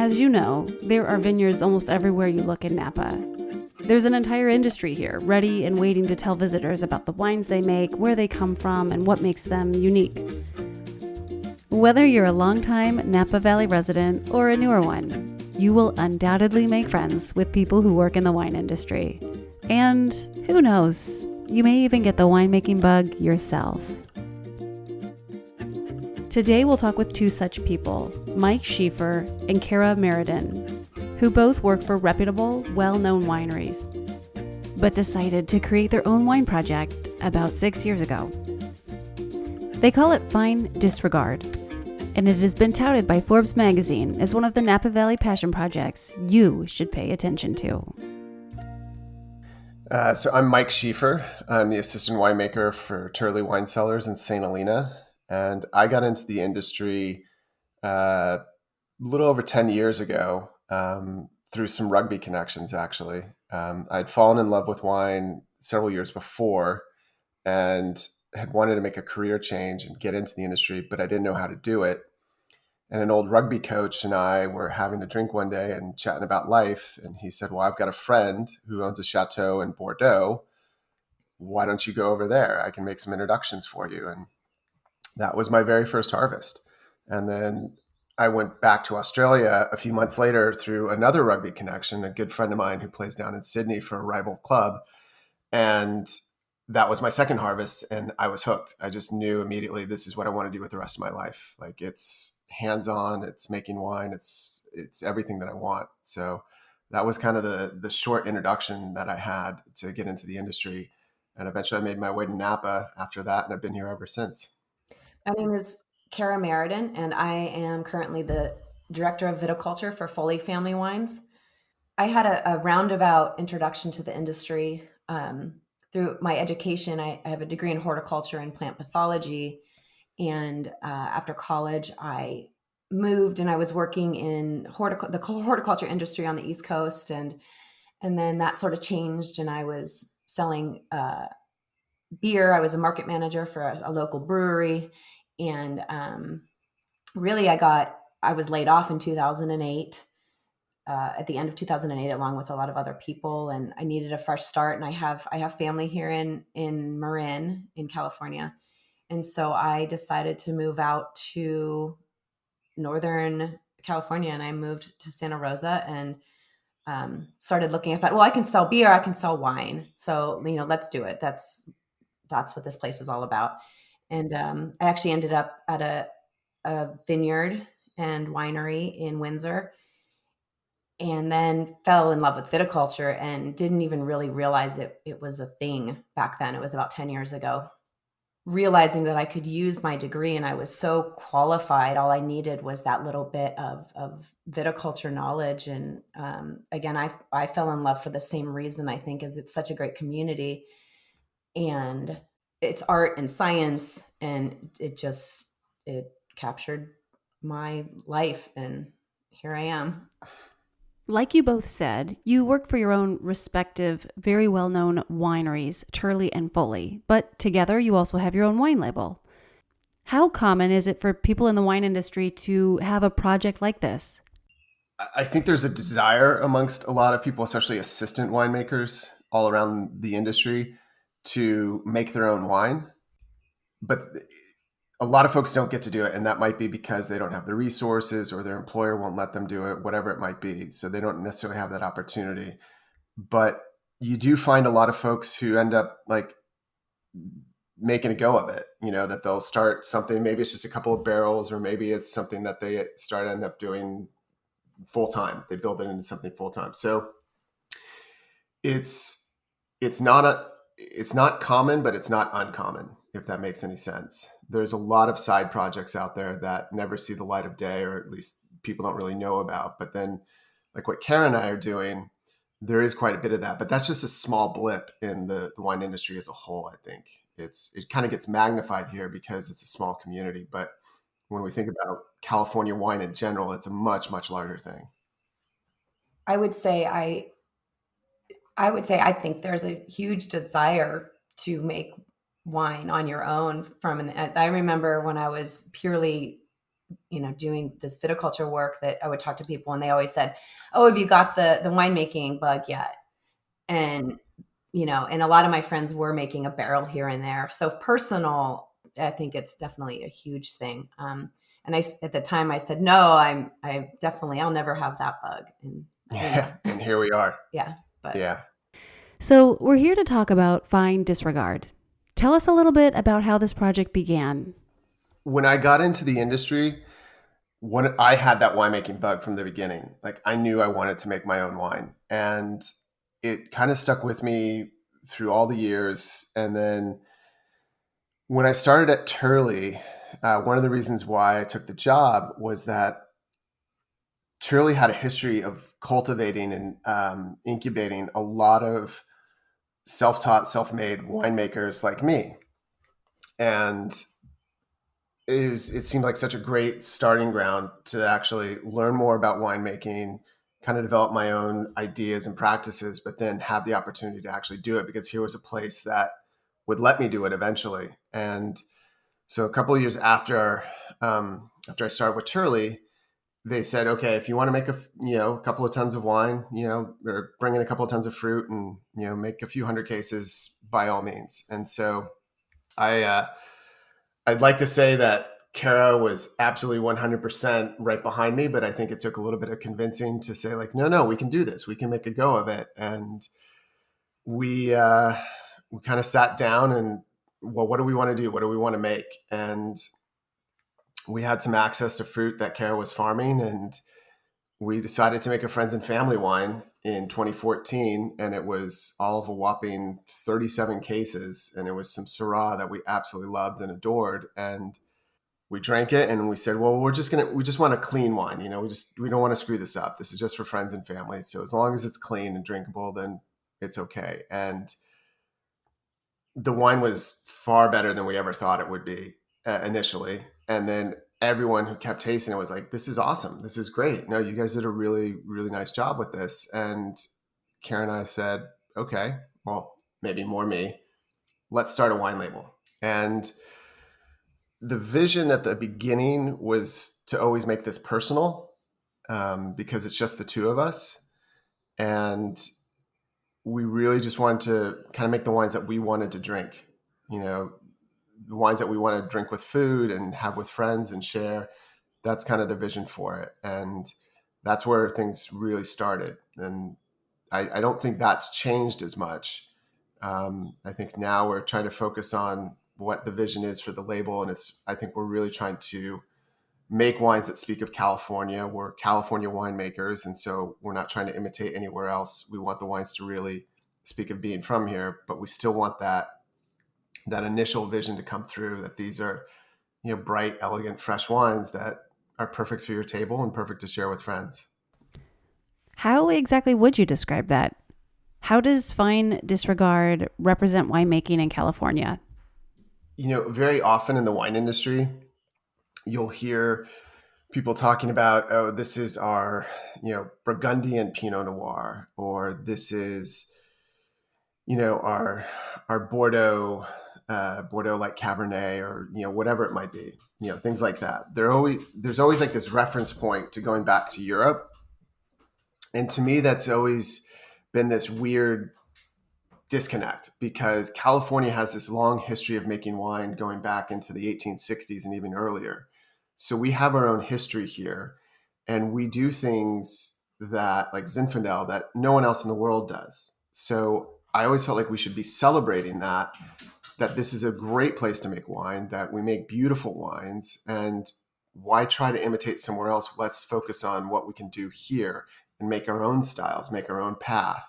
As you know, there are vineyards almost everywhere you look in Napa. There's an entire industry here, ready and waiting to tell visitors about the wines they make, where they come from, and what makes them unique. Whether you're a longtime Napa Valley resident or a newer one, you will undoubtedly make friends with people who work in the wine industry. And who knows, you may even get the winemaking bug yourself. Today we'll talk with two such people, Mike Schieffer and Kara Maraden, who both work for reputable, well-known wineries, but decided to create their own wine project about 6 years ago. They call it Fine Disregard, and it has been touted by Forbes magazine as one of the Napa Valley passion projects you should pay attention to. So I'm Mike Schieffer. I'm the assistant winemaker for Turley Wine Cellars in St. Helena. And I got into the industry a little over 10 years ago through some rugby connections, actually. I'd fallen in love with wine several years before and had wanted to make a career change and get into the industry, but I didn't know how to do it. And an old rugby coach and I were having a drink one day and chatting about life. And he said, well, I've got a friend who owns a chateau in Bordeaux. Why don't you go over there? I can make some introductions for you. And that was my very first harvest. And then I went back to Australia a few months later through another rugby connection, a good friend of mine who plays down in Sydney for a rival club. And that was my second harvest, and I was hooked. I just knew immediately this is what I want to do with the rest of my life. Like, it's hands-on, it's making wine, it's everything that I want. So that was kind of the short introduction that I had to get into the industry. And eventually I made my way to Napa after that, and I've been here ever since. My name is Kara Maraden, and I am currently the Director of Viticulture for Foley Family Wines. I had a roundabout introduction to the industry through my education. I have a degree in horticulture and plant pathology, and after college, I moved and I was working in the horticulture industry on the East Coast, and then that sort of changed, and I was selling beer. I was a market manager for a local brewery. And really, I was laid off in 2008, at the end of 2008, along with a lot of other people. And I needed a fresh start. And I have family here in Marin, in California. And so I decided to move out to Northern California, and I moved to Santa Rosa and started looking at that. Well, I can sell beer, I can sell wine. So, let's do it. That's what this place is all about. And I actually ended up at a vineyard and winery in Windsor, and then fell in love with viticulture and didn't even really realize it was a thing back then. It was about 10 years ago. Realizing that I could use my degree and I was so qualified, all I needed was that little bit of viticulture knowledge. And again, I fell in love for the same reason, I think, is it's such a great community. And it's art and science, and it captured my life, and here I am. Like you both said, you work for your own respective, very well-known wineries, Turley and Foley, but together you also have your own wine label. How common is it for people in the wine industry to have a project like this? I think there's a desire amongst a lot of people, especially assistant winemakers all around the industry, to make their own wine. But a lot of folks don't get to do it, and that might be because they don't have the resources or their employer won't let them do it, whatever it might be. So they don't necessarily have that opportunity. But you do find a lot of folks who end up like making a go of it, that they'll start something, maybe it's just a couple of barrels, or maybe it's something that they end up doing full time. They build it into something full time. So it's not common, but it's not uncommon, if that makes any sense. There's a lot of side projects out there that never see the light of day, or at least people don't really know about. But then, like what Karen and I are doing, there is quite a bit of that. But that's just a small blip in the wine industry as a whole, I think. It kind of gets magnified here because it's a small community. But when we think about California wine in general, it's a much, much larger thing. I would say I think there's a huge desire to make wine on your own I remember when I was purely doing this viticulture work, that I would talk to people and they always said, "Oh, have you got the winemaking bug yet?" And, and a lot of my friends were making a barrel here and there. So personal, I think it's definitely a huge thing. And at the time I said, no, I'll never have that bug. And, Yeah. And here we are. yeah. But Yeah. So, we're here to talk about Fine Disregard. Tell us a little bit about how this project began. When I got into the industry, when I had that winemaking bug from the beginning, like I knew I wanted to make my own wine, and it kind of stuck with me through all the years. And then when I started at Turley, one of the reasons why I took the job was that Turley had a history of cultivating and incubating a lot of self-taught, self-made winemakers like me. And it seemed like such a great starting ground to actually learn more about winemaking, kind of develop my own ideas and practices, but then have the opportunity to actually do it, because here was a place that would let me do it eventually. And so a couple of years after I started with Turley, they said, okay, if you want to make a couple of tons of wine, or bring in a couple of tons of fruit and, make a few hundred cases, by all means. And so I'd like to say that Kara was absolutely 100% right behind me, but I think it took a little bit of convincing to say, like, no, we can do this. We can make a go of it. And we kind of sat down and, well, what do we want to do? What do we want to make? And we had some access to fruit that Kara was farming, and we decided to make a friends and family wine in 2014, and it was all of a whopping 37 cases, and it was some Syrah that we absolutely loved and adored. And we drank it and we said, well, we just want a clean wine. We don't want to screw this up. This is just for friends and family. So as long as it's clean and drinkable, then it's okay. And the wine was far better than we ever thought it would be initially. And then everyone who kept tasting it was like, this is awesome. This is great. No, you guys did a really, really nice job with this. And Karen and I said, okay, well, maybe more me. Let's start a wine label. And the vision at the beginning was to always make this personal, because it's just the two of us. And we really just wanted to kind of make the wines that we wanted to drink, the wines that we want to drink with food and have with friends and share. That's kind of the vision for it. And that's where things really started. And I don't think that's changed as much. I think now we're trying to focus on what the vision is for the label. And I think we're really trying to make wines that speak of California. We're California winemakers. And so we're not trying to imitate anywhere else. We want the wines to really speak of being from here, but we still want that initial vision to come through, that these are, bright, elegant, fresh wines that are perfect for your table and perfect to share with friends. How exactly would you describe that? How does Fine Disregard represent winemaking in California? Very often in the wine industry, you'll hear people talking about, oh, this is our, Burgundian Pinot Noir, or this is, our Bordeaux, Bordeaux like Cabernet, or whatever it might be, things like that. There's always like this reference point to going back to Europe, and to me that's always been this weird disconnect, because California has this long history of making wine going back into the 1860s and even earlier. So we have our own history here, and we do things that, like Zinfandel, that no one else in the world does. So I always felt like we should be celebrating that this is a great place to make wine, that we make beautiful wines, and why try to imitate somewhere else? Let's focus on what we can do here and make our own styles, make our own path.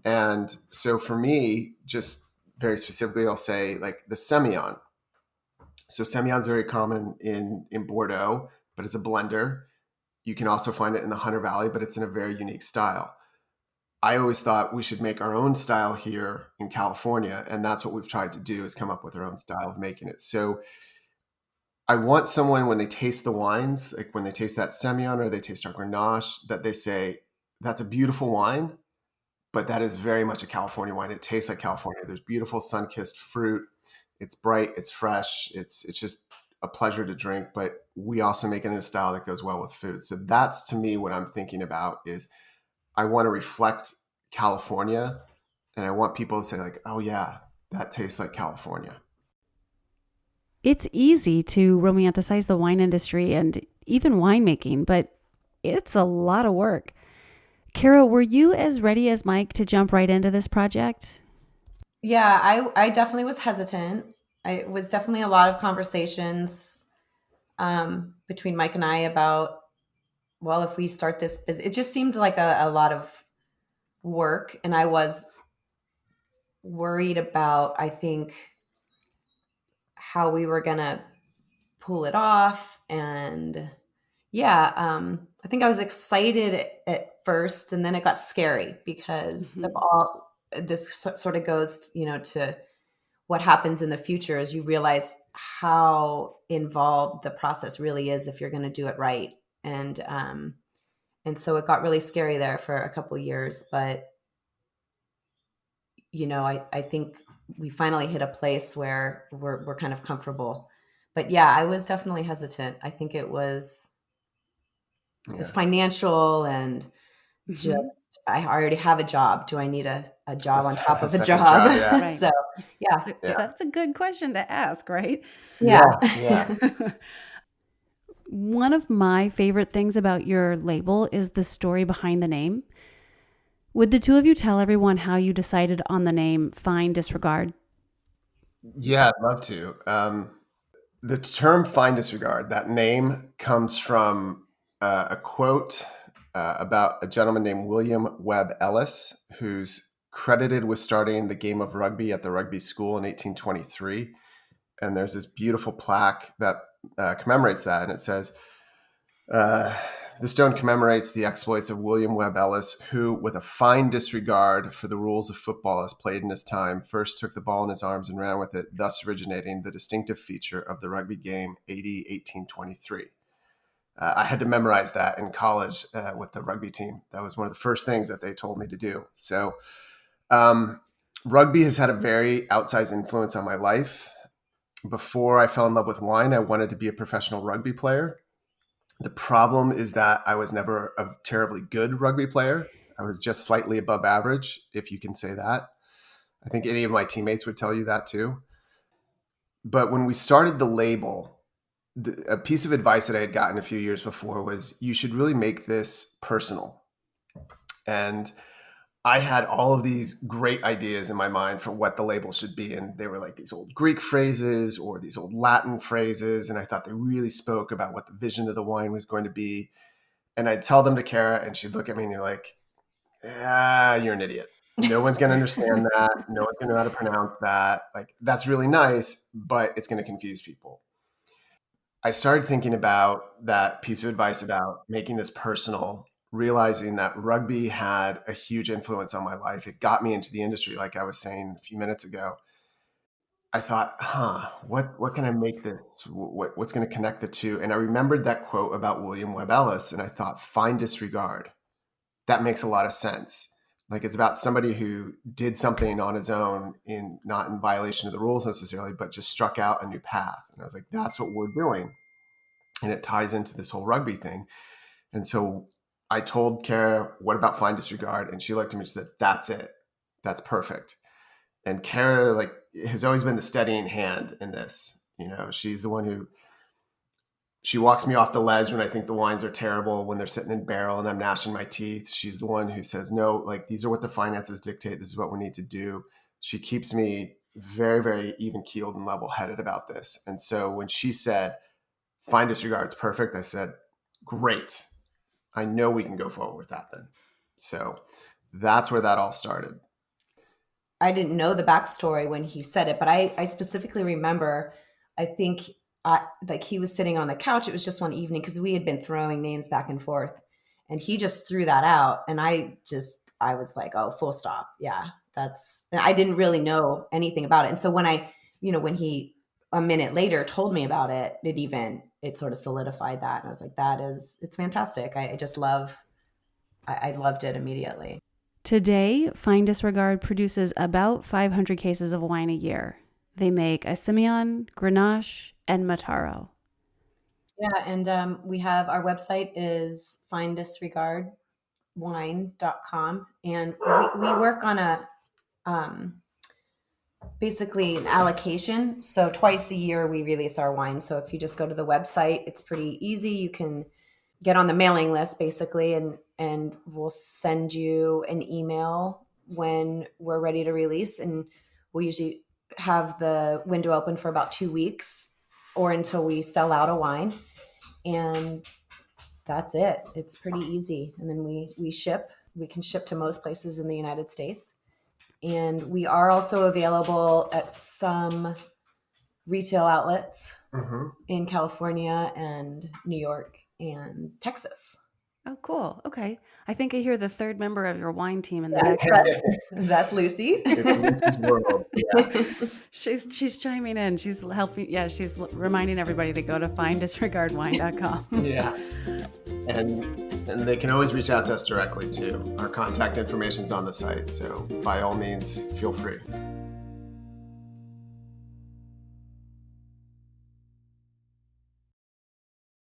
And so for me, just very specifically, I'll say like the Semillon. So Semillon is very common in Bordeaux, but it's a blender. You can also find it in the Hunter Valley, but it's in a very unique style. I always thought we should make our own style here in California. And that's what we've tried to do, is come up with our own style of making it. So I want someone, when they taste the wines, like when they taste that Semillon or they taste our Grenache, that they say, that's a beautiful wine, but that is very much a California wine. It tastes like California. There's beautiful sun-kissed fruit. It's bright, it's fresh. It's just a pleasure to drink, but we also make it in a style that goes well with food. So that's, to me, what I'm thinking about is I want to reflect California, and I want people to say like, oh yeah, that tastes like California. It's easy to romanticize the wine industry and even winemaking, but it's a lot of work. Kara, were you as ready as Mike to jump right into this project? Yeah, I definitely was hesitant. It was definitely a lot of conversations between Mike and I about, well, if we start this business, it just seemed like a lot of work. And I was worried about, I think, how we were going to pull it off. And yeah, I think I was excited at first, and then it got scary because of all this sort of goes, to what happens in the future as you realize how involved the process really is if you're going to do it right. And so it got really scary there for a couple years, but I think we finally hit a place where we're kind of comfortable. But yeah, I was definitely hesitant. I think it was financial and just, I already have a job. Do I need a job on top of a job? Yeah. Right. So yeah. That's a good question to ask, right? Yeah. One of my favorite things about your label is the story behind the name. Would the two of you tell everyone how you decided on the name Fine Disregard? Yeah, I'd love to. The term Fine Disregard, that name comes from a quote about a gentleman named William Webb Ellis, who's credited with starting the game of rugby at the rugby school in 1823. And there's this beautiful plaque that commemorates that. And it says, the stone commemorates the exploits of William Webb Ellis, who, with a fine disregard for the rules of football as played in his time, first took the ball in his arms and ran with it, thus originating the distinctive feature of the rugby game AD 1823. I had to memorize that in college with the rugby team. That was one of the first things that they told me to do. So rugby has had a very outsized influence on my life. Before I fell in love with wine, I wanted to be a professional rugby player. The problem is that I was never a terribly good rugby player. I was just slightly above average, if you can say that. I think any of my teammates would tell you that too. But when we started the label, a piece of advice that I had gotten a few years before was you should really make this personal. And I had all of these great ideas in my mind for what the label should be. And they were like these old Greek phrases or these old Latin phrases. And I thought they really spoke about what the vision of the wine was going to be. And I'd tell them to Kara, and she'd look at me and you're like, you're an idiot. No one's going to understand that. No one's going to know how to pronounce that. Like, that's really nice, but it's going to confuse people. I started thinking about that piece of advice about making this personal, realizing that rugby had a huge influence on my life. It got me into the industry, like I was saying a few minutes ago. I thought, what can I make this? What's going to connect the two? And I remembered that quote about William Webb Ellis, and I thought, fine disregard. That makes a lot of sense. Like, it's about somebody who did something on his own, not in violation of the rules necessarily, but just struck out a new path. And I was like, that's what we're doing. And it ties into this whole rugby thing. And so I told Kara, what about fine disregard? And she looked at me and said, that's it. That's perfect. And Kara has always been the steadying hand in this. She's the one who, she walks me off the ledge when I think the wines are terrible, when they're sitting in barrel and I'm gnashing my teeth. She's the one who says, no, these are what the finances dictate. This is what we need to do. She keeps me very, very even keeled and level headed about this. And so when she said, fine disregard's perfect, I said, great. I know we can go forward with that then. So that's where that all started. I didn't know the backstory when he said it, but I specifically remember, I think he was sitting on the couch. It was just one evening because we had been throwing names back and forth, and he just threw that out. And I was like, oh, full stop. Yeah, I didn't really know anything about it. And so when when he a minute later told me about it, it sort of solidified that. And I was like, it's fantastic. I loved it immediately. Today, Fine Disregard produces about 500 cases of wine a year. They make a Simeon, Grenache, and Mataro. Yeah, and we have our website is finedisregardwine.com, and we work on a basically an allocation. So twice a year we release our wine. So if you just go to the website, it's pretty easy. You can get on the mailing list basically, and we'll send you an email when we're ready to release, and we'll usually have the window open for about 2 weeks or until we sell out a wine, and that's it. It's pretty easy. And then we ship. We can ship to most places in the United States, and we are also available at some retail outlets in California and New York and Texas. Oh, cool. Okay. I think I hear the third member of your wine team in the Yeah, background. that's Lucy. It's Lucy's world. Yeah. She's chiming in. She's helping. Yeah, she's reminding everybody to go to finedisregardwine.com. Yeah. And they can always reach out to us directly too. Our contact information's on the site, so by all means, feel free.